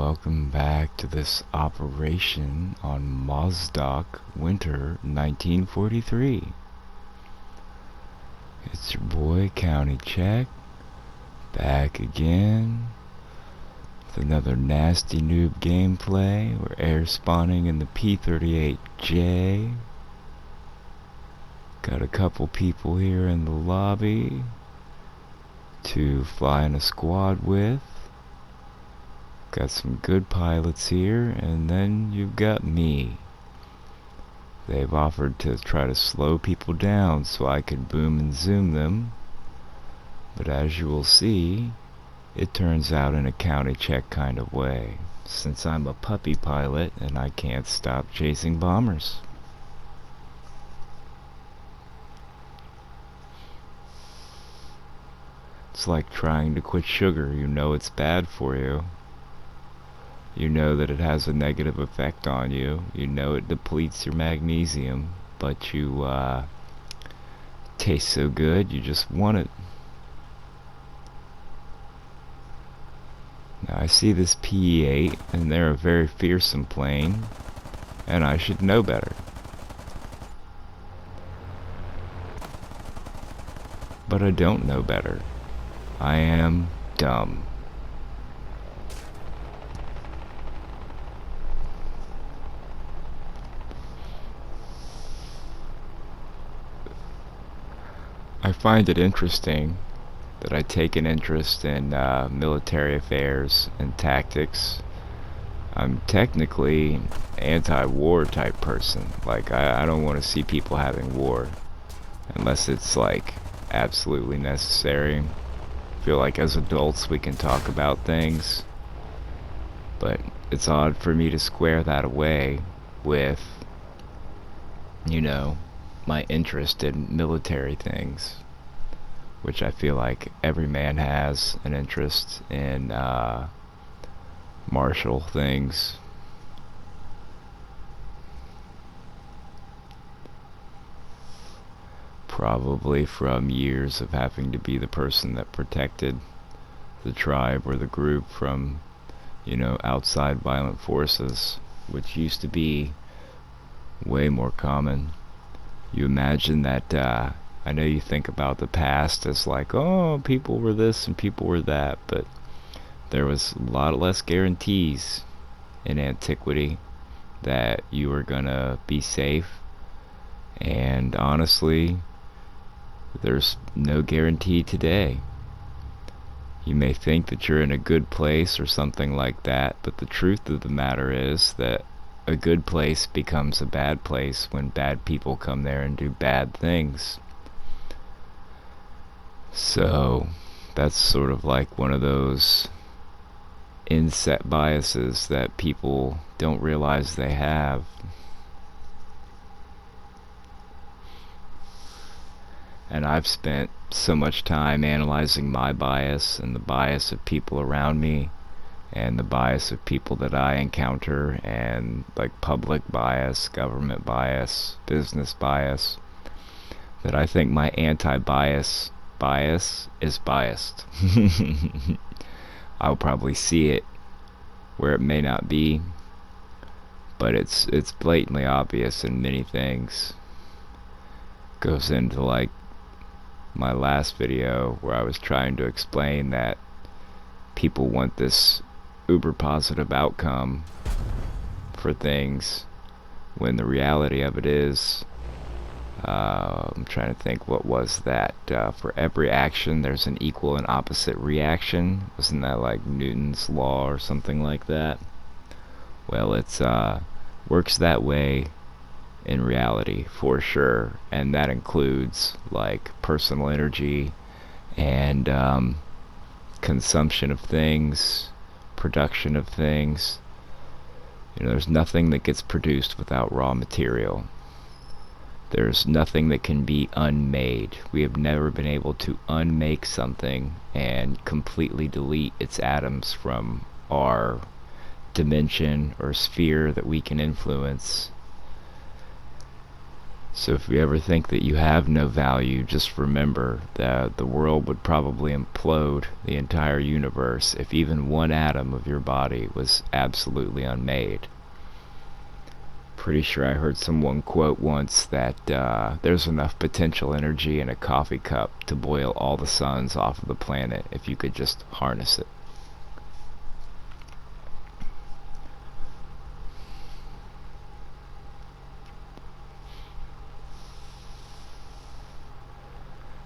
welcome back to this operation on Mozdok Winter 1943. It's your boy County Check, back again with another nasty noob gameplay. We're air spawning in the P-38J. Got a couple people here in the lobby to fly in a squad with. Got some good pilots here, and then you've got me. They've offered to try to slow people down so I can boom and zoom them, but as you will see, it turns out in a County Check kind of way, since I'm a puppy pilot and I can't stop chasing bombers. It's like trying to quit sugar. You know it's bad for you. You know that it has a negative effect on you. You know it depletes your magnesium, but you taste so good you just want it. Now I see this PE-8 and they're a very fearsome plane, and I should know better. But I don't know better. I am dumb. I find it interesting that I take an interest in military affairs and tactics. I'm technically anti-war type person. Like, I don't want to see people having war unless it's like absolutely necessary. I feel like as adults we can talk about things, but it's odd for me to square that away with, you know, my interest in military things, which I feel like every man has an interest in martial things. Probably from years of having to be the person that protected the tribe or the group from, you know, outside violent forces, which used to be way more common. You imagine that, I know you think about the past as like, oh, people were this and people were that, but there was a lot less guarantees in antiquity that you were gonna be safe, and honestly, there's no guarantee today. You may think that you're in a good place or something like that, but the truth of the matter is that a good place becomes a bad place when bad people come there and do bad things. So that's sort of like one of those inset biases that people don't realize they have. And I've spent so much time analyzing my bias and the bias of people around me and the bias of people that I encounter, and like public bias, government bias, business bias, that I think my anti-bias bias is biased. I'll probably see it where it may not be, but it's blatantly obvious in many things. Goes into like my last video where I was trying to explain that people want this uber positive outcome for things when the reality of it is, I'm trying to think, what was that? For every action there's an equal and opposite reaction. Wasn't that like Newton's law or something like that? Well, it's works that way in reality for sure, and that includes like personal energy and consumption of things, production of things. You know, there's nothing that gets produced without raw material. There's nothing that can be unmade. We have never been able to unmake something and completely delete its atoms from our dimension or sphere that we can influence. So if you ever think that you have no value, just remember that the world would probably implode, the entire universe, if even one atom of your body was absolutely unmade. Pretty sure I heard someone quote once that there's enough potential energy in a coffee cup to boil all the suns off of the planet if you could just harness it.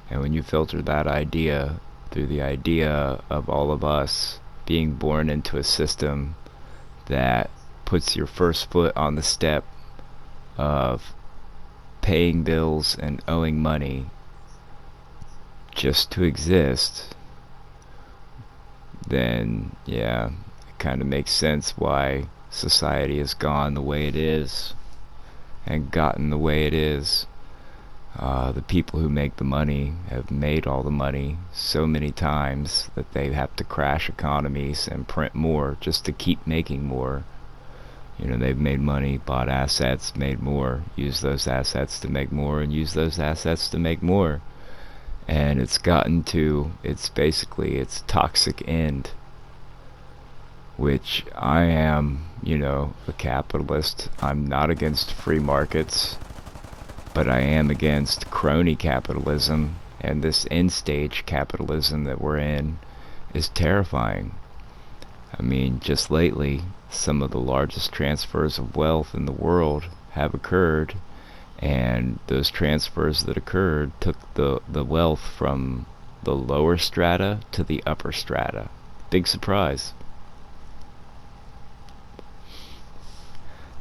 And when you filter that idea through the idea of all of us being born into a system that puts your first foot on the step of paying bills and owing money just to exist, then yeah, it kind of makes sense why society has gone the way it is and gotten the way it is. The people who make the money have made all the money so many times that they have to crash economies and print more just to keep making more. You know, they've made money, bought assets, made more, used those assets to make more, and used those assets to make more. And it's gotten to, it's basically its toxic end, which I am, you know, a capitalist. I'm not against free markets, but I am against crony capitalism, and this end stage capitalism that we're in is terrifying. I mean, just lately, some of the largest transfers of wealth in the world have occurred, and those transfers that occurred took the wealth from the lower strata to the upper strata. Big surprise.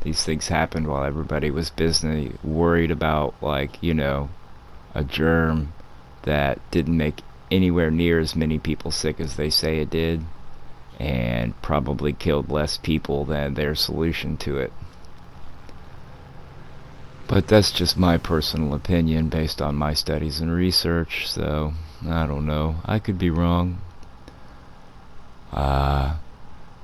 These things happened while everybody was busy worried about, like, you know, a germ that didn't make anywhere near as many people sick as they say it did, and probably killed less people than their solution to it. But that's just my personal opinion based on my studies and research, so I don't know. I could be wrong. I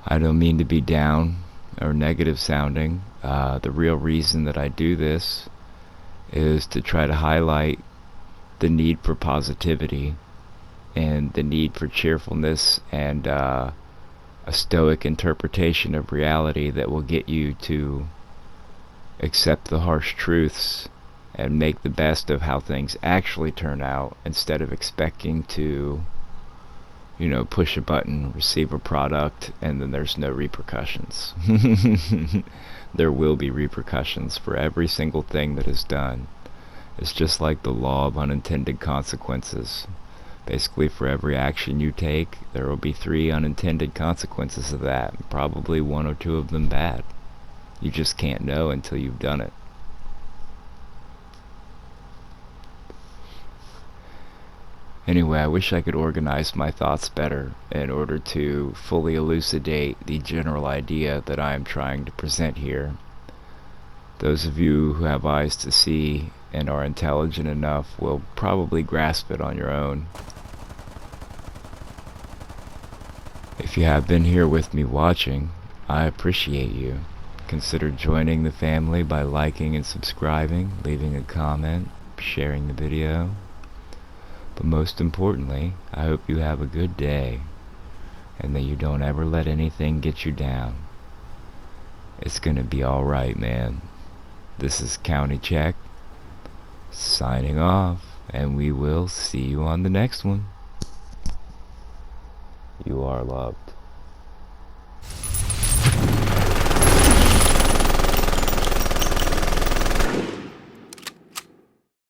don't mean to be down or negative sounding. The real reason that I do this is to try to highlight the need for positivity and the need for cheerfulness and a stoic interpretation of reality that will get you to accept the harsh truths and make the best of how things actually turn out, instead of expecting to, you know, push a button, receive a product, and then there's no repercussions. There will be repercussions for every single thing that is done. It's just like the law of unintended consequences. Basically, for every action you take, there will be 3 unintended consequences of that, and probably 1 or 2 of them bad. You just can't know until you've done it. Anyway, I wish I could organize my thoughts better in order to fully elucidate the general idea that I am trying to present here. Those of you who have eyes to see and are intelligent enough will probably grasp it on your own. If you have been here with me watching, I appreciate you. Consider joining the family by liking and subscribing, leaving a comment, sharing the video. But most importantly, I hope you have a good day, and that you don't ever let anything get you down. It's gonna be alright, man. This is County Check, signing off, and we will see you on the next one. You are loved.